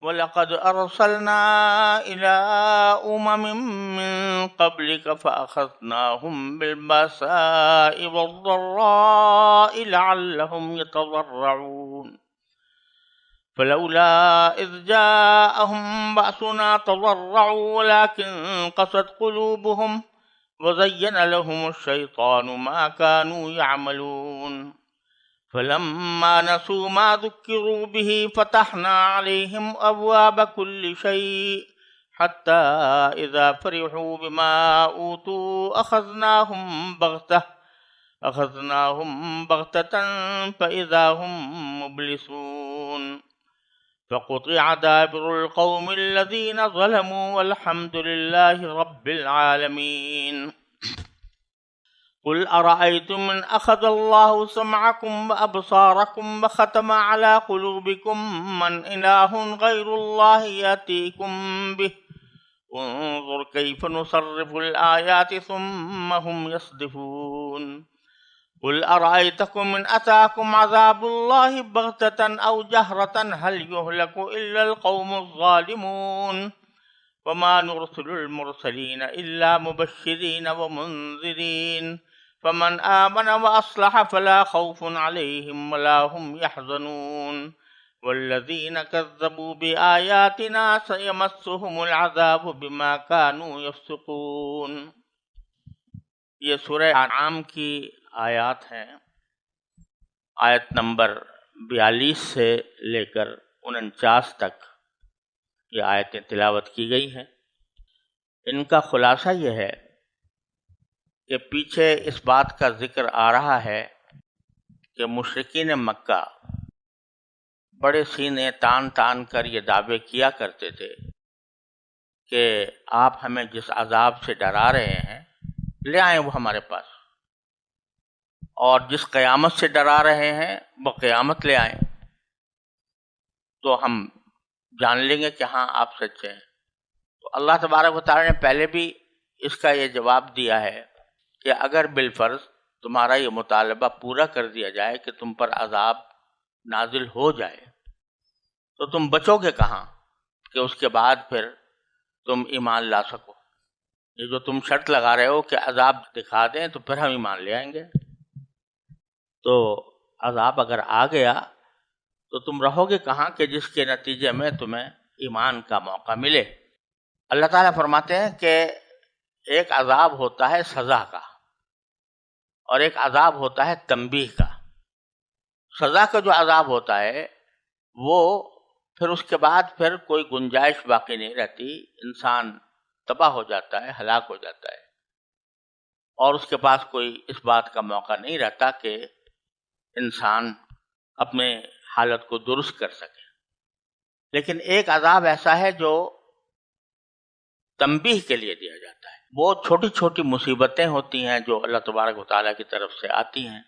وَلَقَدْ أَرْسَلْنَا إِلَىٰ أُمَمٍ مِّن قَبْلِكَ فَأَخَذْنَاهُم بِالْبَأْسَاءِ وَالضَّرَّاءِ لَعَلَّهُمْ يَتَضَرَّعُونَ فَلَوْلَا إِذْ جَاءَهُم بَأْسُنَا تَضَرَّعُوا وَلَٰكِن قَسَتْ قُلُوبُهُمْ وَزَيَّنَ لَهُمُ الشَّيْطَانُ مَا كَانُوا يَعْمَلُونَ فَلَمَّا نَسُوا مَا ذُكِّرُوا بِهِ فَتَحْنَا عَلَيْهِمْ أَبْوَابَ كُلِّ شَيْءٍ حَتَّىٰ إِذَا فَرِحُوا بِمَا أُوتُوا أَخَذْنَاهُمْ بَغْتَةً فَإِذَا هُم مُّبْلِسُونَ فَقُطِعَ دَابِرُ الْقَوْمِ الَّذِينَ ظَلَمُوا وَالْحَمْدُ لِلَّهِ رَبِّ الْعَالَمِينَ قُلْ أَرَأَيْتُمْ إِنْ أَخَذَ اللَّهُ سَمْعَكُمْ وَأَبْصَارَكُمْ وَخَتَمَ عَلَىٰ قُلُوبِكُم مَّنْ إِلَٰهٌ غَيْرُ اللَّهِ يَأْتِيكُم بِهِ انظُرْ كَيْفَ نُصَرِّفُ الْآيَاتِ ثُمَّ هُمْ يَصْدِفُونَ قُلْ أَرَأَيْتَكُمْ إِنْ أَتَاكُمْ عَذَابُ اللَّهِ بَغْتَةً أَوْ جَهْرَةً هَلْ يُهْلَكُ إِلَّا الْقَوْمُ الظَّالِمُونَ وَمَا نُرْسِلُ الْمُرْسَلِينَ إِلَّا مُبَشِّرِينَ وَمُنذِرِينَ فَمَنْ آمَنَ وَأَصْلَحَ فَلَا خَوْفٌ عَلَيْهِمْ وَلَا هُمْ يَحْزَنُونَ وَالَّذِينَ كَذَّبُوا بِآيَاتِنَا سَيَمَسُّهُمُ الْعَذَابُ بِمَا كَانُوا يَفْسُقُونَ۔ یہ سورہ انعام کی آیات ہیں، آیت نمبر 42 سے لے کر 49 تک یہ آیتیں تلاوت کی گئی ہیں۔ ان کا خلاصہ یہ ہے کہ پیچھے اس بات کا ذکر آ رہا ہے کہ مشرکین مکہ بڑے سینے تان تان کر یہ دعوے کیا کرتے تھے کہ آپ ہمیں جس عذاب سے ڈرا رہے ہیں لے آئیں وہ ہمارے پاس، اور جس قیامت سے ڈرا رہے ہیں وہ قیامت لے آئیں تو ہم جان لیں گے کہ ہاں آپ سچے ہیں۔ تو اللہ تبارک و تعالی نے پہلے بھی اس کا یہ جواب دیا ہے کہ اگر بالفرض تمہارا یہ مطالبہ پورا کر دیا جائے کہ تم پر عذاب نازل ہو جائے تو تم بچو گے کہاں کہ اس کے بعد پھر تم ایمان لا سکو۔ یہ جو تم شرط لگا رہے ہو کہ عذاب دکھا دیں تو پھر ہم ایمان لے آئیں گے، تو عذاب اگر آ گیا تو تم رہو گے کہاں کہ جس کے نتیجے میں تمہیں ایمان کا موقع ملے۔ اللہ تعالیٰ فرماتے ہیں کہ ایک عذاب ہوتا ہے سزا کا اور ایک عذاب ہوتا ہے تنبیہ کا۔ سزا کا جو عذاب ہوتا ہے وہ پھر اس کے بعد پھر کوئی گنجائش باقی نہیں رہتی، انسان تباہ ہو جاتا ہے، ہلاک ہو جاتا ہے، اور اس کے پاس کوئی اس بات کا موقع نہیں رہتا کہ انسان اپنے حالت کو درست کر سکے۔ لیکن ایک عذاب ایسا ہے جو تنبیہ کے لیے دیا جاتا ہے۔ وہ چھوٹی چھوٹی مصیبتیں ہوتی ہیں جو اللہ تبارک و تعالیٰ کی طرف سے آتی ہیں،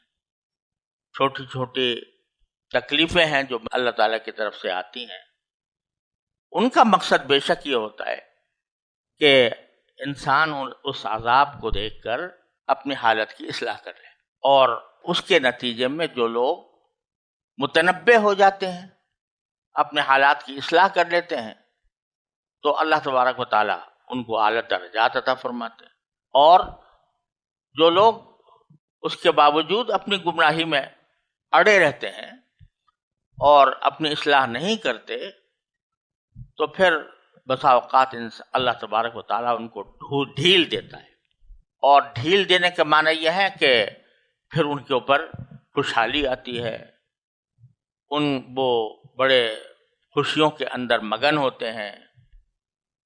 چھوٹی چھوٹی تکلیفیں ہیں جو اللہ تعالیٰ کی طرف سے آتی ہیں۔ ان کا مقصد بے شک یہ ہوتا ہے کہ انسان اس عذاب کو دیکھ کر اپنی حالت کی اصلاح کر لے، اور اس کے نتیجے میں جو لوگ متنبہ ہو جاتے ہیں، اپنے حالات کی اصلاح کر لیتے ہیں، تو اللہ تبارک و تعالیٰ ان کو اعلیٰ درجات عطا فرماتے ہیں، اور جو لوگ اس کے باوجود اپنی گمراہی میں اڑے رہتے ہیں اور اپنی اصلاح نہیں کرتے تو پھر بسا اوقات اللہ تبارک و تعالیٰ ان کو ڈھیل دیتا ہے، اور ڈھیل دینے کا معنی یہ ہے کہ پھر ان کے اوپر خوشحالی آتی ہے، وہ بڑے خوشیوں کے اندر مگن ہوتے ہیں،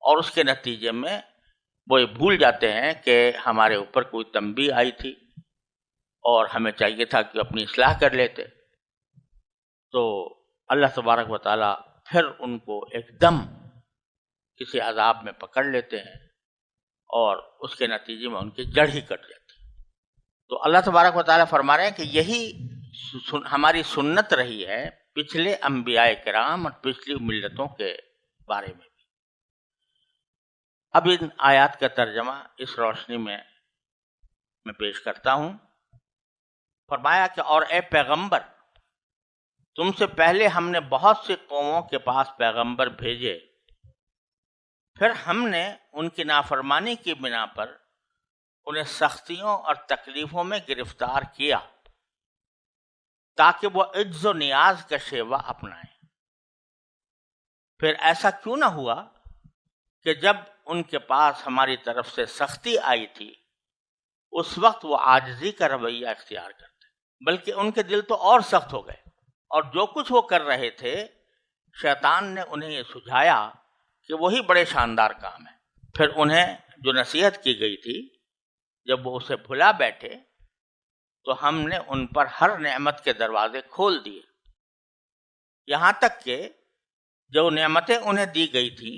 اور اس کے نتیجے میں وہ یہ بھول جاتے ہیں کہ ہمارے اوپر کوئی تنبیہ آئی تھی اور ہمیں چاہیے تھا کہ اپنی اصلاح کر لیتے۔ تو اللہ تبارک و تعالیٰ پھر ان کو ایک دم کسی عذاب میں پکڑ لیتے ہیں اور اس کے نتیجے میں ان کی جڑ ہی کٹ جاتی ہے۔ تو اللہ تبارک و تعالیٰ فرما رہے ہیں کہ یہی ہماری سنت رہی ہے پچھلے انبیاء کرام اور پچھلی ملتوں کے بارے میں بھی۔ اب ان آیات کا ترجمہ اس روشنی میں پیش کرتا ہوں۔ فرمایا کہ اور اے پیغمبر، تم سے پہلے ہم نے بہت سی قوموں کے پاس پیغمبر بھیجے، پھر ہم نے ان کی نافرمانی کی بنا پر انہیں سختیوں اور تکلیفوں میں گرفتار کیا تاکہ وہ عجز و نیاز کا شیوہ اپنائیں۔ پھر ایسا کیوں نہ ہوا کہ جب ان کے پاس ہماری طرف سے سختی آئی تھی اس وقت وہ عاجزی کا رویہ اختیار کرتے، بلکہ ان کے دل تو اور سخت ہو گئے، اور جو کچھ وہ کر رہے تھے شیطان نے انہیں یہ سجھایا کہ وہی بڑے شاندار کام ہے۔ پھر انہیں جو نصیحت کی گئی تھی جب وہ اسے بھلا بیٹھے تو ہم نے ان پر ہر نعمت کے دروازے کھول دیے، یہاں تک کہ جو نعمتیں انہیں دی گئی تھیں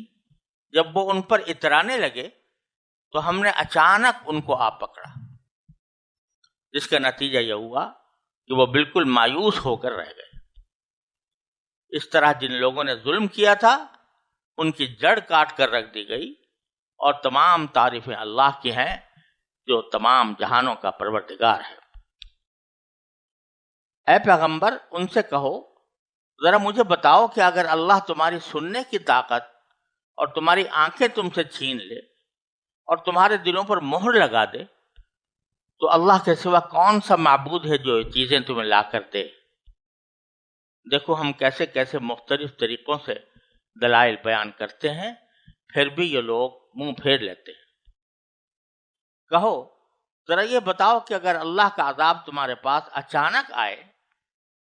جب وہ ان پر اترانے لگے تو ہم نے اچانک ان کو آ پکڑا، جس کا نتیجہ یہ ہوا کہ وہ بالکل مایوس ہو کر رہ گئے۔ اس طرح جن لوگوں نے ظلم کیا تھا ان کی جڑ کاٹ کر رکھ دی گئی، اور تمام تعریفیں اللہ کی ہیں جو تمام جہانوں کا پروردگار ہے۔ اے پیغمبر ان سے کہو ذرا مجھے بتاؤ کہ اگر اللہ تمہاری سننے کی طاقت اور تمہاری آنکھیں تم سے چھین لے اور تمہارے دلوں پر مہر لگا دے تو اللہ کے سوا کون سا معبود ہے جو یہ چیزیں تمہیں لا کر دے؟ دیکھو ہم کیسے کیسے مختلف طریقوں سے دلائل بیان کرتے ہیں، پھر بھی یہ لوگ منہ پھیر لیتے ہیں۔ کہو ذرا یہ بتاؤ کہ اگر اللہ کا عذاب تمہارے پاس اچانک آئے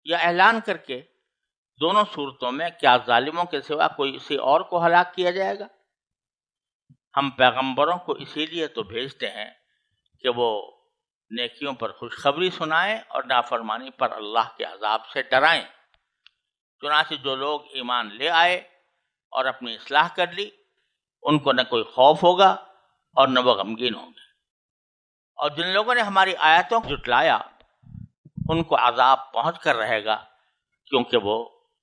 یا اعلان کر کے، دونوں صورتوں میں کیا ظالموں کے سوا کوئی کسی اور کو ہلاک کیا جائے گا؟ ہم پیغمبروں کو اسی لیے تو بھیجتے ہیں کہ وہ نیکیوں پر خوشخبری سنائیں اور نافرمانی پر اللہ کے عذاب سے ڈرائیں۔ چنانچہ جو لوگ ایمان لے آئے اور اپنی اصلاح کر لی ان کو نہ کوئی خوف ہوگا اور نہ وہ غمگین ہوں گے، اور جن لوگوں نے ہماری آیتوں کو جھٹلایا ان کو عذاب پہنچ کر رہے گا کیونکہ وہ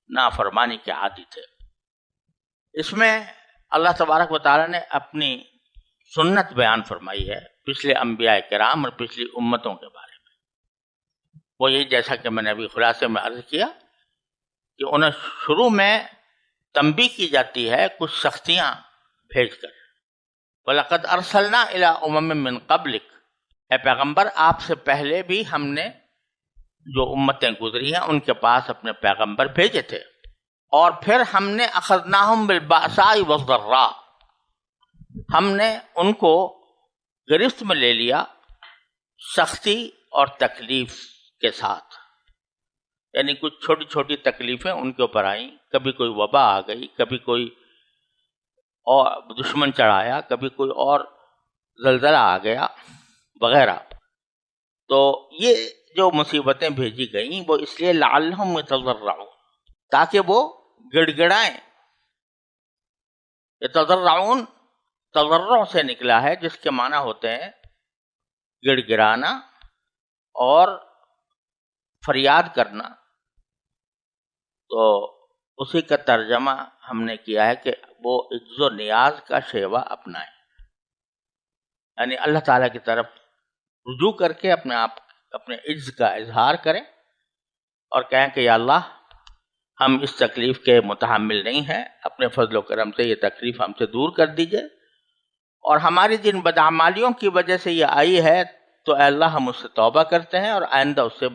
نافرمانی کے عادی تھے۔ اس میں اللہ تبارک و تعالیٰ نے اپنی سنت بیان فرمائی ہے پچھلے انبیاء کرام اور پچھلی امتوں کے بارے میں۔ وہ یہی جیسا کہ میں نے ابھی خلاصے میں عرض کیا کہ انہیں شروع میں تنبیہ کی جاتی ہے کچھ سختیاں بھیج کر، وَلَقَدْ أَرْسَلْنَا إِلَىٰ أُمَمٍ مِّن قَبْلِكَ، اے پیغمبر آپ سے پہلے بھی ہم نے جو امتیں گزری ہیں ان کے پاس اپنے پیغمبر بھیجے تھے، اور پھر ہم نے اخذناہم بالبأساء والضراء، ہم نے ان کو گرفت میں لے لیا سختی اور تکلیف کے ساتھ، یعنی کچھ چھوٹی چھوٹی تکلیفیں ان کے اوپر آئیں، کبھی کوئی وبا آ گئی، کبھی کوئی اور دشمن چڑھایا، کبھی کوئی اور زلزلہ آ گیا وغیرہ۔ تو یہ جو مصیبتیں بھیجی گئیں وہ اس لیے لعلہم یتضرعون، تاکہ وہ گڑ گڑائیں۔ یتضرعون تضرع سے نکلا ہے جس کے معنی ہوتے ہیں گڑ گڑانا اور فریاد کرنا، تو اسی کا ترجمہ ہم نے کیا ہے کہ وہ عجز و نیاز کا شیوہ اپنائیں، یعنی اللہ تعالیٰ کی طرف رجوع کر کے اپنے عجز کا اظہار کریں اور کہیں کہ یا اللہ ہم اس تکلیف کے متحمل نہیں ہیں، اپنے فضل و کرم سے یہ تکلیف ہم سے دور کر دیجئے، اور ہماری جن بدعمالیوں کی وجہ سے یہ آئی ہے تو اے اللہ ہم اس سے توبہ کرتے ہیں اور آئندہ اس سے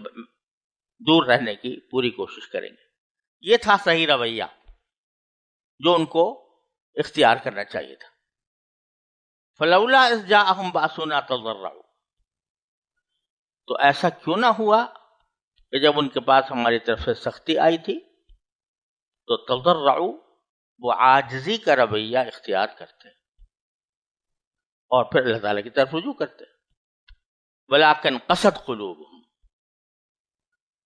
دور رہنے کی پوری کوشش کریں گے۔ یہ تھا صحیح رویہ جو ان کو اختیار کرنا چاہیے تھا۔ فلولا اذ جاءہم باسنا تضرعوا، تو ایسا کیوں نہ ہوا کہ جب ان کے پاس ہماری طرف سے سختی آئی تھی تو تضرعوا، وہ عاجزی کا رویہ اختیار کرتے اور پھر اللہ تعالیٰ کی طرف رجوع کرتے۔ ولکن قست قلوبہم،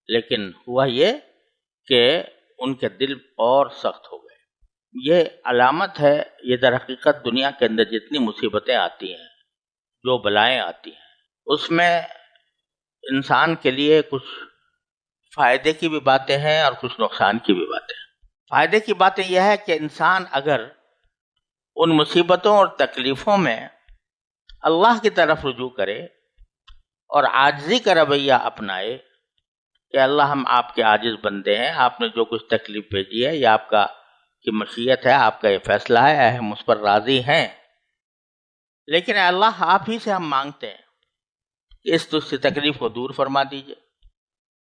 لیکن ہوا یہ کہ ان کے دل اور سخت ہو گئے۔ یہ علامت ہے، یہ در حقیقت دنیا کے اندر جتنی مصیبتیں آتی ہیں، جو بلائیں آتی ہیں، اس میں انسان کے لیے کچھ فائدے کی بھی باتیں ہیں اور کچھ نقصان کی بھی باتیں ہیں۔ فائدے کی باتیں یہ ہے کہ انسان اگر ان مصیبتوں اور تکلیفوں میں اللہ کی طرف رجوع کرے اور عاجزی کا رویہ اپنائے، کہ اللہ ہم آپ کے عاجز بندے ہیں، آپ نے جو کچھ تکلیف بھیجی ہے یہ آپ کا کی مشیت ہے، آپ کا یہ فیصلہ ہے، ہم اس پر راضی ہیں، لیکن اے اللہ آپ ہی سے ہم مانگتے ہیں کہ اس تجھ سے تکلیف کو دور فرما دیجئے،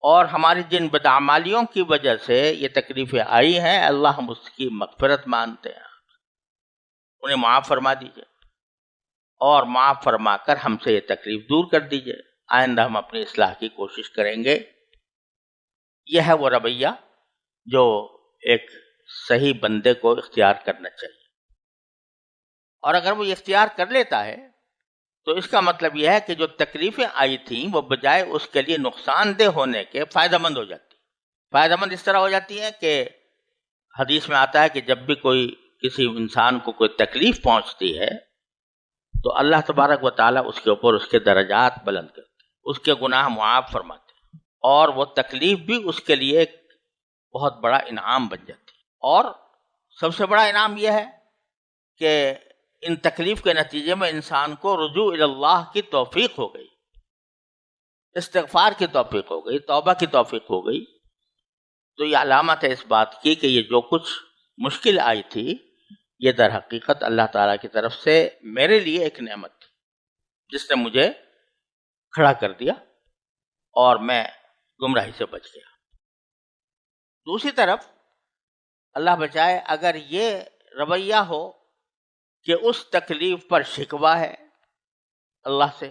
اور ہماری جن بدعمالیوں کی وجہ سے یہ تکلیفیں آئی ہیں اللہ ہم اس کی مغفرت مانتے ہیں، انہیں معاف فرما دیجئے اور معاف فرما کر ہم سے یہ تکلیف دور کر دیجئے، آئندہ ہم اپنی اصلاح کی کوشش کریں گے۔ یہ ہے وہ رویہ جو ایک صحیح بندے کو اختیار کرنا چاہیے، اور اگر وہ یہ اختیار کر لیتا ہے تو اس کا مطلب یہ ہے کہ جو تکلیفیں آئی تھیں وہ بجائے اس کے لیے نقصان دہ ہونے کے فائدہ مند ہو جاتی۔ فائدہ مند اس طرح ہو جاتی ہے کہ حدیث میں آتا ہے کہ جب بھی کوئی کسی انسان کو کوئی تکلیف پہنچتی ہے تو اللہ تبارک و تعالیٰ اس کے اوپر اس کے درجات بلند کرتے ہیں، اس کے گناہ معاف فرماتے ہیں، اور وہ تکلیف بھی اس کے لیے ایک بہت بڑا انعام بن جاتی ہے۔ اور سب سے بڑا انعام یہ ہے کہ ان تکلیف کے نتیجے میں انسان کو رجوع اللہ کی توفیق ہو گئی، استغفار کی توفیق ہو گئی، توبہ کی توفیق ہو گئی۔ تو یہ علامت ہے اس بات کی کہ یہ جو کچھ مشکل آئی تھی یہ در حقیقت اللہ تعالیٰ کی طرف سے میرے لیے ایک نعمت تھی جس نے مجھے کھڑا کر دیا اور میں گمراہی سے بچ گیا۔ دوسری طرف اللہ بچائے اگر یہ رویہ ہو کہ اس تکلیف پر شکوہ ہے اللہ سے،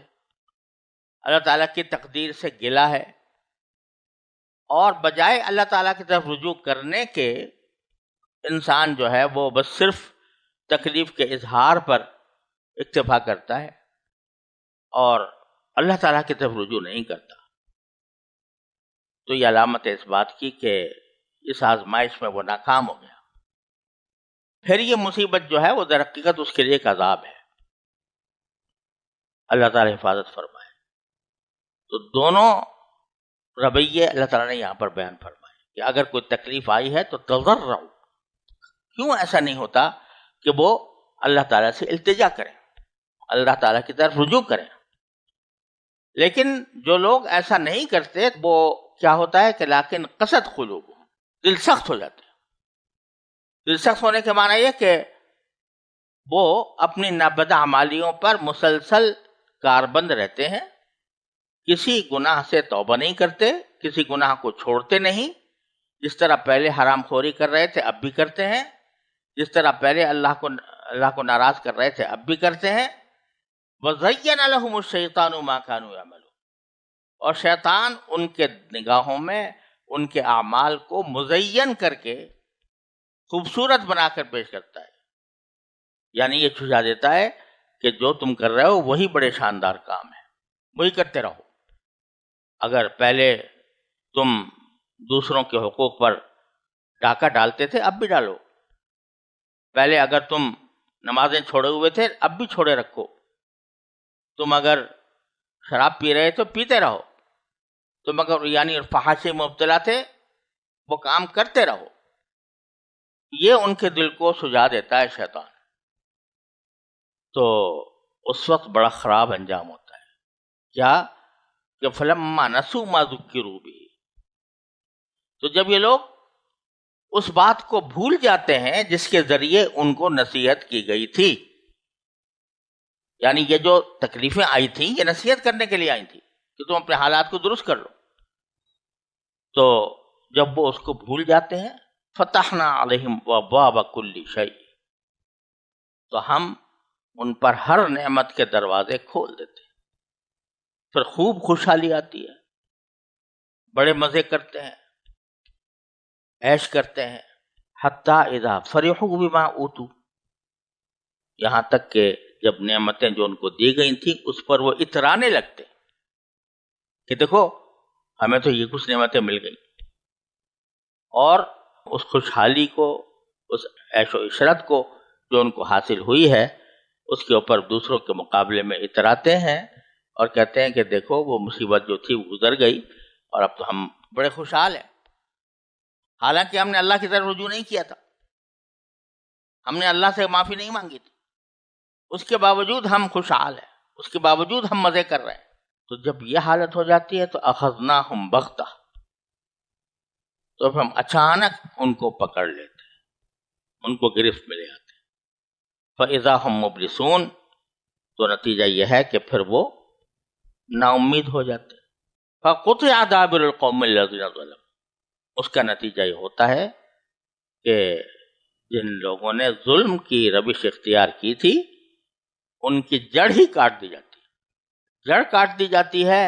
اللہ تعالیٰ کی تقدیر سے گلہ ہے، اور بجائے اللہ تعالیٰ کی طرف رجوع کرنے کے انسان جو ہے وہ بس صرف تکلیف کے اظہار پر اکتفا کرتا ہے اور اللہ تعالیٰ کی طرف رجوع نہیں کرتا، تو یہ علامت ہے اس بات کی کہ اس آزمائش میں وہ ناکام ہو گیا۔ پھر یہ مصیبت جو ہے وہ در حقیقت اس کے لیے ایک عذاب ہے، اللہ تعالیٰ حفاظت فرمائے۔ تو دونوں رویے اللہ تعالیٰ نے یہاں پر بیان فرمائے کہ اگر کوئی تکلیف آئی ہے تو تضرعوا، کیوں ایسا نہیں ہوتا کہ وہ اللہ تعالیٰ سے التجا کریں، اللہ تعالیٰ کی طرف رجوع کریں۔ لیکن جو لوگ ایسا نہیں کرتے وہ کیا ہوتا ہے کہ لیکن قسد قلوب، دل سخت ہو جاتے ہیں۔ دل سخت ہونے کے معنی یہ کہ وہ اپنی بدعمالیوں پر مسلسل کاربند رہتے ہیں، کسی گناہ سے توبہ نہیں کرتے، کسی گناہ کو چھوڑتے نہیں، جس طرح پہلے حرام خوری کر رہے تھے اب بھی کرتے ہیں، جس طرح پہلے اللہ کو ناراض کر رہے تھے اب بھی کرتے ہیں۔ وَزَيَّنَ لَهُمُ الشَّيْطَانُ مَا كَانُوا يَعْمَلُونَ، اور شیطان ان کے نگاہوں میں ان کے اعمال کو مزین کر کے خوبصورت بنا کر پیش کرتا ہے، یعنی یہ سجھا دیتا ہے کہ جو تم کر رہے ہو وہی بڑے شاندار کام ہے، وہی کرتے رہو۔ اگر پہلے تم دوسروں کے حقوق پر ڈاکہ ڈالتے تھے اب بھی ڈالو، پہلے اگر تم نمازیں چھوڑے ہوئے تھے اب بھی چھوڑے رکھو، تم اگر شراب پی رہے تو پیتے رہو، تم اگر یعنی فحاشی مبتلا تھے وہ کام کرتے رہو۔ یہ ان کے دل کو سجا دیتا ہے شیطان، تو اس وقت بڑا خراب انجام ہوتا ہے۔ کیا کہ فلما نسوا ما ذکروا بہ، تو جب یہ لوگ اس بات کو بھول جاتے ہیں جس کے ذریعے ان کو نصیحت کی گئی تھی، یعنی یہ جو تکلیفیں آئی تھیں یہ نصیحت کرنے کے لیے آئی تھیں کہ تم اپنے حالات کو درست کر لو، تو جب وہ اس کو بھول جاتے ہیں فتحنا علیہم ابواب کل شیء، تو ہم ان پر ہر نعمت کے دروازے کھول دیتے ہیں، پھر خوب خوشحالی آتی ہے، بڑے مزے کرتے ہیں، عیش کرتے ہیں، حتی اذا فرحوا بما اوتوا، یہاں تک کہ جب نعمتیں جو ان کو دی گئی تھیں اس پر وہ اترانے لگتے کہ دیکھو ہمیں تو یہ کچھ نعمتیں مل گئی، اور اس خوشحالی کو، اس عیش و عشرت کو جو ان کو حاصل ہوئی ہے اس کے اوپر دوسروں کے مقابلے میں اتراتے ہیں اور کہتے ہیں کہ دیکھو وہ مصیبت جو تھی وہ گزر گئی اور اب تو ہم بڑے خوشحال ہیں، حالانکہ ہم نے اللہ کی طرف رجوع نہیں کیا تھا، ہم نے اللہ سے معافی نہیں مانگی تھی، اس کے باوجود ہم خوشحال ہیں، اس کے باوجود ہم مزے کر رہے ہیں۔ تو جب یہ حالت ہو جاتی ہے تو اخذناہم بغتہ، تو پھر ہم اچانک ان کو پکڑ لیتے ہیں، ان کو گرفت میں لے آتے ہیں۔ فَإِذَا هُمْ مُبْلِسُونَ، تو نتیجہ یہ ہے کہ پھر وہ نا امید ہو جاتے ہیں۔ فَقُطِعَ دَابِرُ الْقَوْمِ الَّذِينَ ظَلَمُوا، اس کا نتیجہ یہ ہوتا ہے کہ جن لوگوں نے ظلم کی روش اختیار کی تھی ان کی جڑ ہی کاٹ دی جاتی ہے، جڑ کاٹ دی جاتی ہے۔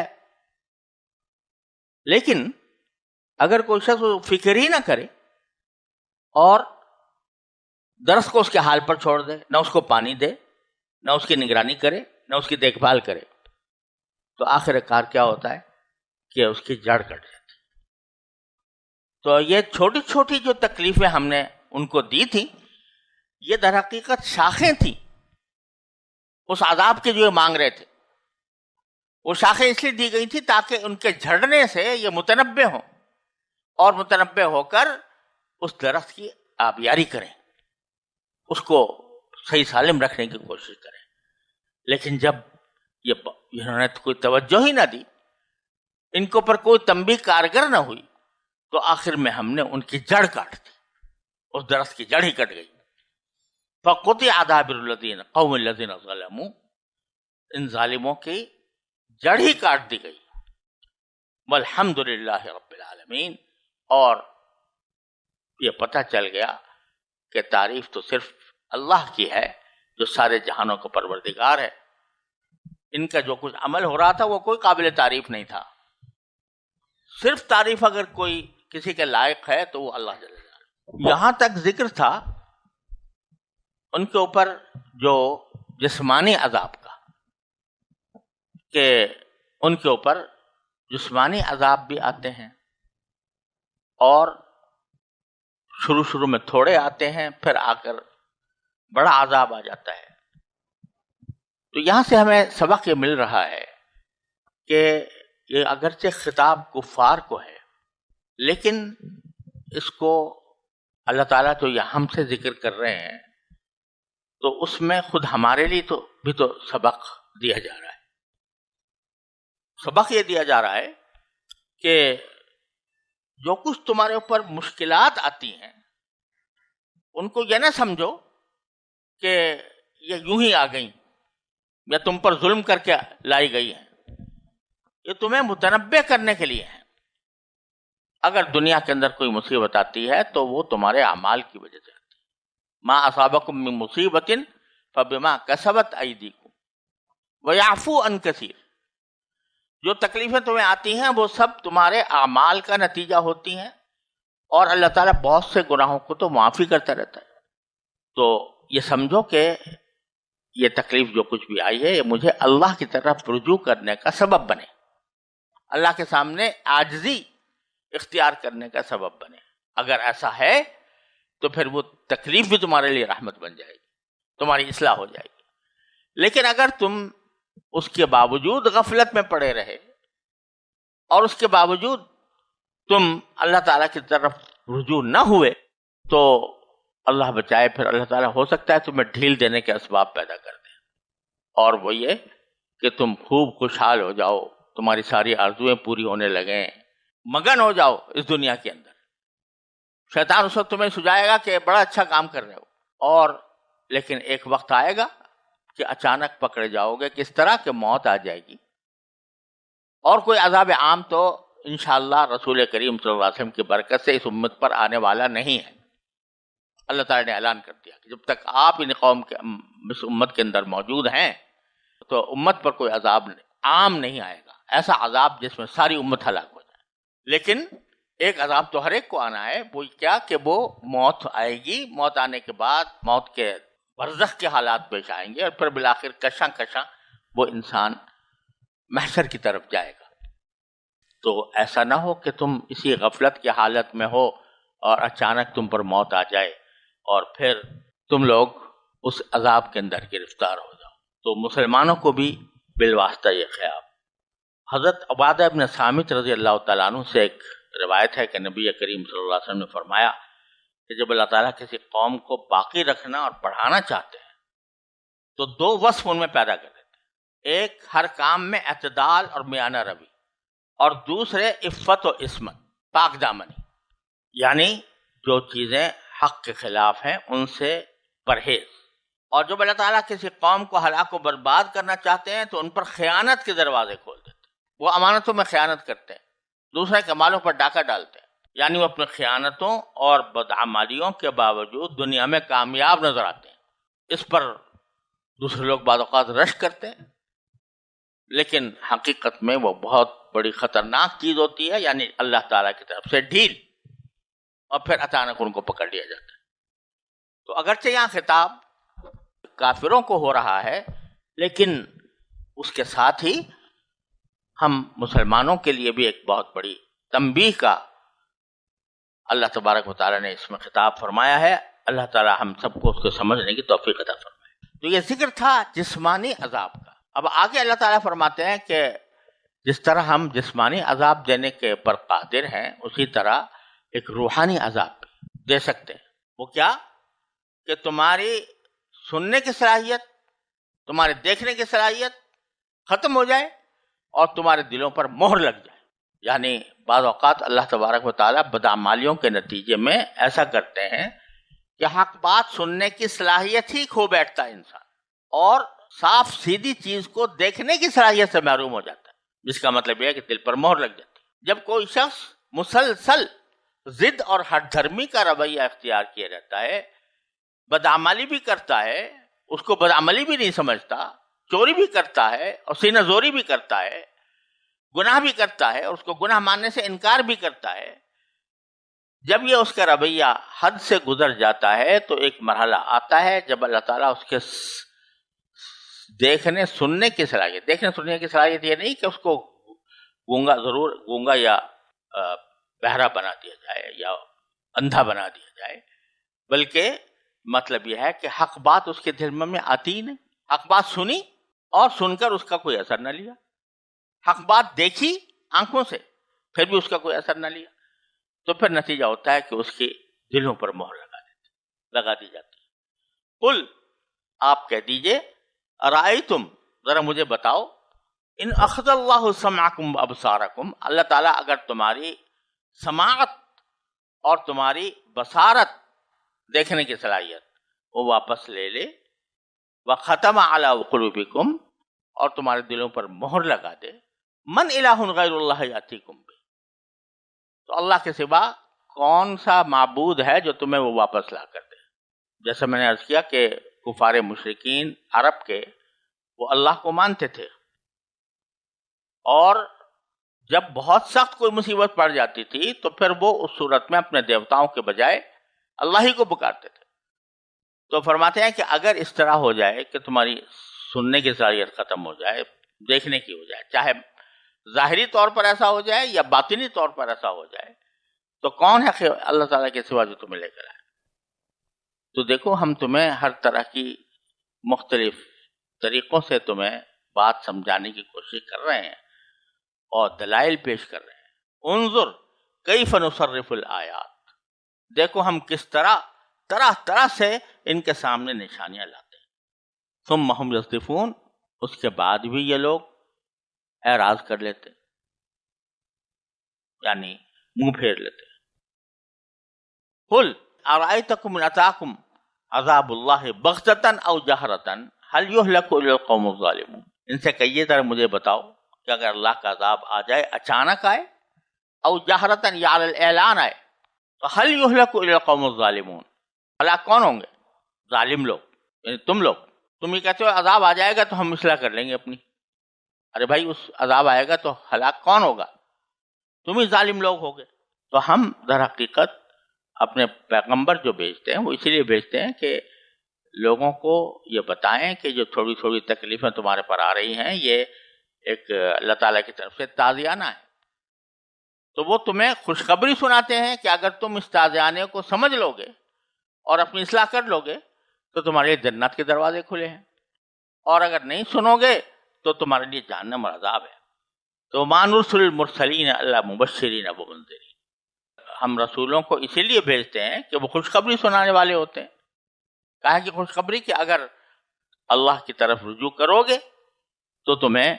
لیکن اگر کوئی شخص فکر ہی نہ کرے اور درخت کو اس کے حال پر چھوڑ دے، نہ اس کو پانی دے، نہ اس کی نگرانی کرے، نہ اس کی دیکھ بھال کرے، تو آخر کار کیا ہوتا ہے کہ اس کی جڑ کٹ جاتی ہے۔ تو یہ چھوٹی چھوٹی جو تکلیفیں ہم نے ان کو دی تھی، یہ در حقیقت شاخیں تھیں اس عذاب کے جو یہ مانگ رہے تھے۔ وہ شاخیں اس لیے دی گئی تھی تاکہ ان کے جھڑنے سے یہ متنبع ہوں اور متنبع ہو کر اس درخت کی آبیاری کریں، اس کو صحیح سالم رکھنے کی کوشش کریں۔ لیکن جب انہوں نے کوئی توجہ ہی نہ دی، ان کے اوپر کوئی تنبیہ کارگر نہ ہوئی، تو آخر میں ہم نے ان کی جڑ کاٹ دی، اس درخت کی جڑ ہی کٹ گئی۔ فَقُطِعَ دَابِرُ الَّذِينَ قَوْمِ الَّذِينَ ظَلَمُوا، ان ظالموں کی جڑ ہی کاٹ دی گئی۔ وَالْحَمْدُ لِلَّهِ رَبِّ الْعَالَمِينَ، اور یہ پتہ چل گیا کہ تعریف تو صرف اللہ کی ہے جو سارے جہانوں کا پروردگار ہے۔ ان کا جو کچھ عمل ہو رہا تھا وہ کوئی قابل تعریف نہیں تھا۔ صرف تعریف اگر کوئی کسی کے لائق ہے تو وہ اللہ جل جلالہ۔ یہاں تک ذکر تھا ان کے اوپر جو جسمانی عذاب کا، کہ ان کے اوپر جسمانی عذاب بھی آتے ہیں، اور شروع میں تھوڑے آتے ہیں، پھر آ کر بڑا عذاب آ جاتا ہے۔ تو یہاں سے ہمیں سبق یہ مل رہا ہے کہ یہ اگرچہ خطاب کفار کو ہے، لیکن اس کو اللہ تعالیٰ تو یہ ہم سے ذکر کر رہے ہیں، تو اس میں خود ہمارے لیے تو بھی تو سبق دیا جا رہا ہے۔ سبق یہ دیا جا رہا ہے کہ جو کچھ تمہارے اوپر مشکلات آتی ہیں ان کو یہ نہ سمجھو کہ یہ یوں ہی آ گئیں یا تم پر ظلم کر کے لائی گئی ہیں، یہ تمہیں متنبع کرنے کے لیے ہے۔ اگر دنیا کے اندر کوئی مصیبت آتی ہے تو وہ تمہارے اعمال کی وجہ سے آتی ہے۔ ما اصابکم من مصیبت فبما کسبت ایدیکم ویعفو عن کثیر، جو تکلیفیں تمہیں آتی ہیں وہ سب تمہارے اعمال کا نتیجہ ہوتی ہیں، اور اللہ تعالیٰ بہت سے گناہوں کو تو معافی کرتا رہتا ہے۔ تو یہ سمجھو کہ یہ تکلیف جو کچھ بھی آئی ہے یہ مجھے اللہ کی طرف رجوع کرنے کا سبب بنے، اللہ کے سامنے عاجزی اختیار کرنے کا سبب بنے۔ اگر ایسا ہے تو پھر وہ تکلیف بھی تمہارے لیے رحمت بن جائے گی، تمہاری اصلاح ہو جائے گی۔ لیکن اگر تم اس کے باوجود غفلت میں پڑے رہے اور اس کے باوجود تم اللہ تعالیٰ کی طرف رجوع نہ ہوئے، تو اللہ بچائے، پھر اللہ تعالیٰ ہو سکتا ہے تمہیں ڈھیل دینے کے اسباب پیدا کر دے، اور وہ یہ کہ تم خوب خوشحال ہو جاؤ، تمہاری ساری آرزویں پوری ہونے لگیں، مگن ہو جاؤ اس دنیا کے اندر۔ شیطان اس وقت تمہیں سجائے گا کہ بڑا اچھا کام کر رہے ہو، اور لیکن ایک وقت آئے گا کہ اچانک پکڑے جاؤ گے، کس طرح کہ موت آ جائے گی، اور کوئی عذاب عام تو انشاءاللہ رسول کریم صلی اللہ علیہ وسلم کی برکت سے اس امت پر آنے والا نہیں ہے۔ اللہ تعالیٰ نے اعلان کر دیا کہ جب تک آپ ان قوم کے اس امت کے اندر موجود ہیں تو امت پر کوئی عذاب عام نہیں آئے گا، ایسا عذاب جس میں ساری امت ہلاک ہو جائے۔ لیکن ایک عذاب تو ہر ایک کو آنا ہے، وہ کیا کہ وہ موت آئے گی، موت آنے کے بعد موت کے برزخ کے حالات پیش آئیں گے، اور پھر بالآخر کشاں کشاں وہ انسان محشر کی طرف جائے گا۔ تو ایسا نہ ہو کہ تم اسی غفلت کی حالت میں ہو اور اچانک تم پر موت آ جائے اور پھر تم لوگ اس عذاب کے اندر گرفتار ہو جاؤ۔ تو مسلمانوں کو بھی بالواسطہ یہ خیال۔ حضرت عبادہ ابن صامت رضی اللہ تعالیٰ عنہ سے ایک روایت ہے کہ نبی کریم صلی اللہ علیہ وسلم نے فرمایا کہ جب اللہ تعالیٰ کسی قوم کو باقی رکھنا اور بڑھانا چاہتے ہیں تو دو وصف ان میں پیدا کر دیتے ہیں، ایک ہر کام میں اعتدال اور میانہ روی، اور دوسرے عفت و عصمت، پاک دامنی۔ یعنی جو چیزیں حق کے خلاف ہیں ان سے پرہیز. اور جب اللہ تعالیٰ کسی قوم کو ہلاک و برباد کرنا چاہتے ہیں تو ان پر خیانت کے دروازے کھول دیتے ہیں. وہ امانتوں میں خیانت کرتے ہیں، دوسرے کے مالوں پر ڈاکہ ڈالتے ہیں. یعنی وہ اپنے خیانتوں اور بدعمالیوں کے باوجود دنیا میں کامیاب نظر آتے ہیں. اس پر دوسرے لوگ بعض اوقات رشک کرتے ہیں، لیکن حقیقت میں وہ بہت بڑی خطرناک چیز ہوتی ہے، یعنی اللہ تعالیٰ کی طرف سے ڈھیل، اور پھر اچانک ان کو پکڑ لیا جاتا ہے. تو اگرچہ یہاں خطاب کافروں کو ہو رہا ہے، لیکن اس کے ساتھ ہی ہم مسلمانوں کے لیے بھی ایک بہت بڑی تنبیہ کا اللہ تبارک و تعالیٰ نے اس میں خطاب فرمایا ہے. اللہ تعالیٰ ہم سب کو اس کو سمجھنے کی توفیق عطا فرمائے. تو یہ ذکر تھا جسمانی عذاب کا. اب آگے اللہ تعالیٰ فرماتے ہیں کہ جس طرح ہم جسمانی عذاب دینے کے پر قادر ہیں، اسی طرح ایک روحانی عذاب بھی دے سکتے ہیں. وہ کیا؟ کہ تمہاری سننے کی صلاحیت، تمہارے دیکھنے کی صلاحیت ختم ہو جائے اور تمہارے دلوں پر مہر لگ جائے. یعنی بعض اوقات اللہ تبارک و تعالیٰ بدعمالیوں کے نتیجے میں ایسا کرتے ہیں کہ حق بات سننے کی صلاحیت ہی کھو بیٹھتا ہے انسان، اور صاف سیدھی چیز کو دیکھنے کی صلاحیت سے محروم ہو جاتا ہے، جس کا مطلب یہ ہے کہ دل پر مہر لگ جاتی ہے. جب کوئی شخص مسلسل ضد اور ہٹ دھرمی کا رویہ اختیار کیے رہتا ہے، بدعملی بھی کرتا ہے، اس کو بدعملی بھی نہیں سمجھتا، چوری بھی کرتا ہے اور سینہ زوری بھی کرتا ہے، گناہ بھی کرتا ہے اور اس کو گناہ ماننے سے انکار بھی کرتا ہے، جب یہ اس کا رویہ حد سے گزر جاتا ہے تو ایک مرحلہ آتا ہے جب اللہ تعالیٰ اس کے دیکھنے سننے کی صلاحیت، دیکھنے سننے کی صلاحیت یہ نہیں کہ اس کو گونگا یا بہرا بنا دیا جائے یا اندھا بنا دیا جائے، بلکہ مطلب یہ ہے کہ حق بات اس کے دل میں آتی ہی نہیں. حق بات سنی اور سن کر اس کا کوئی اثر نہ لیا، حق بات دیکھی آنکھوں سے پھر بھی اس کا کوئی اثر نہ لیا، تو پھر نتیجہ ہوتا ہے کہ اس کے دلوں پر مہر لگا دی جاتی ہے. قل، آپ کہہ دیجئے، ارائیتم، ذرا مجھے بتاؤ، ان اخذ اللہ سمعکم وابصارکم، اللہ تعالیٰ اگر تمہاری سماعت اور تمہاری بصارت، دیکھنے کی صلاحیت، وہ واپس لے لے، وختم علی قلوبکم، اور تمہارے دلوں پر مہر لگا دے، من الہ غیر اللہ یاتیکم بہ، تو اللہ کے سوا کون سا معبود ہے جو تمہیں وہ واپس لا کر دے. جیسا میں نے عرض کیا کہ کفار مشرکین عرب کے وہ اللہ کو مانتے تھے، اور جب بہت سخت کوئی مصیبت پڑ جاتی تھی تو پھر وہ اس صورت میں اپنے دیوتاؤں کے بجائے اللہ ہی کو پکارتے تھے. تو فرماتے ہیں کہ اگر اس طرح ہو جائے کہ تمہاری سننے کی صلاحیت ختم ہو جائے، دیکھنے کی ہو جائے، چاہے ظاہری طور پر ایسا ہو جائے یا باطنی طور پر ایسا ہو جائے، تو کون ہے اللہ تعالیٰ کے سوا جو تمہیں لے کر آئے؟ تو دیکھو، ہم تمہیں ہر طرح کی مختلف طریقوں سے تمہیں بات سمجھانے کی کوشش کر رہے ہیں اور دلائل پیش کر رہے ہیں. انظر کیف نصرف الآیات، دیکھو ہم کس طرح طرح سے ان کے سامنے نشانیاں لاتے ہیں. ثم ہم یصدفون، اس کے بعد بھی یہ لوگ اعراض کر لیتے، یعنی منہ پھیر لیتے. قل ارأیتکم ان اتاکم عذاب اللہ بغتۃ او جہرۃ هل یہلک الا القوم الظالمون، ان سے کہیے ذرا مجھے بتاؤ کہ اگر اللہ کا عذاب آ جائے، اچانک آئے، او جہرۃ یا علی الاعلان آئے، تو هل یہلک الا القوم الظالمون، ہلاک کون ہوں گے؟ ظالم لوگ، یعنی تم لوگ. تم یہ کہتے ہو عذاب آ جائے گا تو ہم اصلاح کر لیں گے اپنی. ارے بھائی، اس عذاب آئے گا تو ہلاک کون ہوگا؟ تم ہی ظالم لوگ ہوگے. تو ہم در حقیقت اپنے پیغمبر جو بھیجتے ہیں وہ اسی لیے بھیجتے ہیں کہ لوگوں کو یہ بتائیں کہ جو تھوڑی تھوڑی تکلیفیں تمہارے پر آ رہی ہیں یہ ایک اللہ تعالیٰ کی طرف سے تعزیانہ ہے. تو وہ تمہیں خوشخبری سناتے ہیں کہ اگر تم اس تعزیانے کو سمجھ لو گے اور اپنی اصلاح کر لو گے تو تمہارے لیے جنت کے دروازے کھلے ہیں، اور اگر نہیں سنو گے تو تمہارے لیے جہنم اور عذاب ہے. تو ما نرسل المرسلین الا مبشرین ومنذرین، ہم رسولوں کو اسی لیے بھیجتے ہیں کہ وہ خوشخبری سنانے والے ہوتے ہیں. کہا کہ خوشخبری کہ اگر اللہ کی طرف رجوع کرو گے تو تمہیں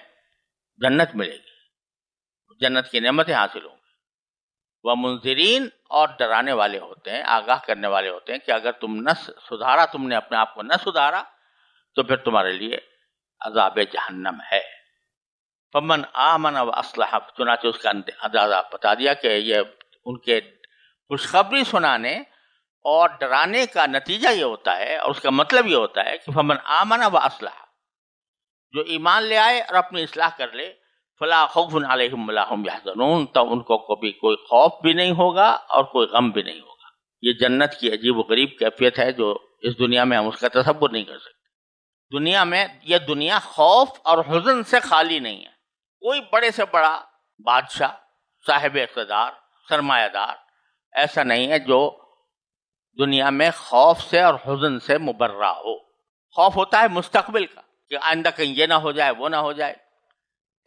جنت ملے گی، جنت کی نعمتیں حاصل ہوں گی. ومنذرین، اور ڈرانے والے ہوتے ہیں، آگاہ کرنے والے ہوتے ہیں کہ اگر تم نہ سدھارا، تم نے اپنے آپ کو نہ سدھارا تو پھر تمہارے لیے عذاب جہنم ہے۔ فمن آمن و اصلح، چنانچہ اس کا اندازہ بتا دیا کہ یہ ان کے خوشخبری سنانے اور ڈرانے کا نتیجہ یہ ہوتا ہے، اور اس کا مطلب یہ ہوتا ہے کہ فمن آمن و اصلح، جو ایمان لے آئے اور اپنی اصلاح کر لے، فلا خوف علیہم ولا هم یحزنون، تو ان کو کبھی کوئی خوف بھی نہیں ہوگا اور کوئی غم بھی نہیں ہوگا۔ یہ جنت کی عجیب و غریب کیفیت ہے جو اس دنیا میں ہم اس کا تصور نہیں کر سکتے۔ دنیا میں یہ دنیا خوف اور حزن سے خالی نہیں ہے۔ کوئی بڑے سے بڑا بادشاہ، صاحب اقتدار، سرمایہ دار ایسا نہیں ہے جو دنیا میں خوف سے اور حزن سے مبرہ ہو۔ خوف ہوتا ہے مستقبل کا کہ آئندہ کہیں یہ نہ ہو جائے، وہ نہ ہو جائے۔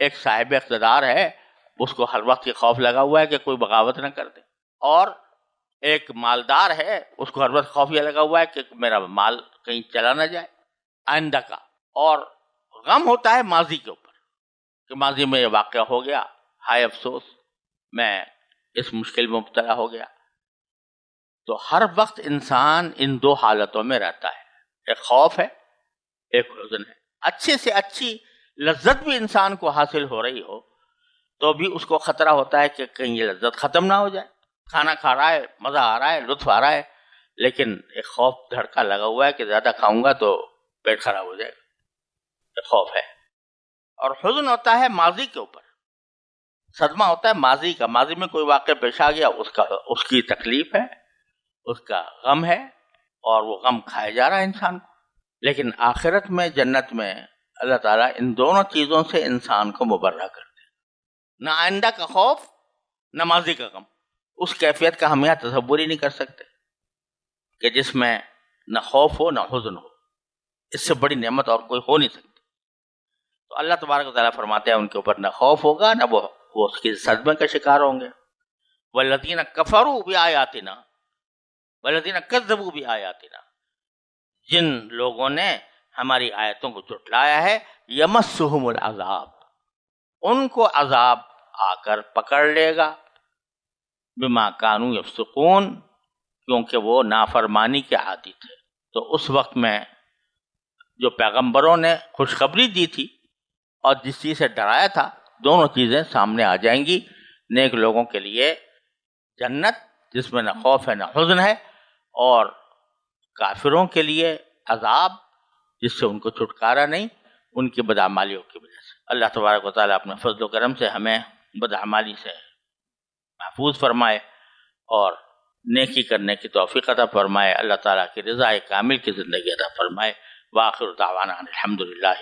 ایک صاحب اقتدار ہے، اس کو ہر وقت یہ خوف لگا ہوا ہے کہ کوئی بغاوت نہ کر دے، اور ایک مالدار ہے، اس کو ہر وقت خوف یہ لگا ہوا ہے کہ میرا مال کہیں چلا نہ جائے آئندہ کا۔ اور غم ہوتا ہے ماضی کے اوپر کہ ماضی میں یہ واقعہ ہو گیا، ہائے افسوس میں اس مشکل میں مبتلا ہو گیا۔ تو ہر وقت انسان ان دو حالتوں میں رہتا ہے، ایک خوف ہے، ایک حزن ہے۔ اچھے سے اچھی لذت بھی انسان کو حاصل ہو رہی ہو تو بھی اس کو خطرہ ہوتا ہے کہ کہیں یہ لذت ختم نہ ہو جائے۔ کھانا کھا رہا ہے، مزہ آ رہا ہے، لطف آ رہا ہے، لیکن ایک خوف دھڑکا لگا ہوا ہے کہ زیادہ کھاؤں گا تو پیٹ خراب ہو جائے گا، ایک خوف ہے۔ اور حزن ہوتا ہے ماضی کے اوپر، صدمہ ہوتا ہے ماضی کا، ماضی میں کوئی واقعہ پیش آ گیا، اس کی تکلیف ہے، اس کا غم ہے، اور وہ غم کھایا جا رہا ہے انسان کو۔ لیکن آخرت میں، جنت میں، اللہ تعالیٰ ان دونوں چیزوں سے انسان کو مبرہ کرتے ہیں، نہ آئندہ کا خوف نہ ماضی کا غم۔ اس کیفیت کا ہم یہاں تصور ہی نہیں کر سکتے کہ جس میں نہ خوف ہو نہ حزن ہو۔ اس سے بڑی نعمت اور کوئی ہو نہیں سکتی۔ تو اللہ تبارک و تعالیٰ فرماتے ہیں ان کے اوپر نہ خوف ہوگا نہ وہ اس کی صدمے کا شکار ہوں گے۔ والذین کفروا بآیاتنا والذین کذبوا بآیاتنا، جن لوگوں نے ہماری آیتوں کو جھٹلایا ہے، یمسہم العذاب، ان کو عذاب آ کر پکڑ لے گا، بما کانوا یفسقون، کیونکہ وہ نافرمانی کے عادی تھے۔ تو اس وقت میں جو پیغمبروں نے خوشخبری دی تھی اور جس چیز سے ڈرایا تھا، دونوں چیزیں سامنے آ جائیں گی۔ نیک لوگوں کے لیے جنت جس میں نہ خوف ہے نہ حزن ہے، اور کافروں کے لیے عذاب جس سے ان کو چھٹکارا نہیں، ان کی بدعمالیوں کی وجہ سے۔ اللہ تبارک و تعالیٰ اپنے فضل و کرم سے ہمیں بدعمالی سے محفوظ فرمائے اور نیکی کرنے کی توفیق عطا فرمائے۔ اللہ تعالیٰ کی رضا کامل کی زندگی عطا فرمائے۔ وآخر دعوانا الحمدللہ۔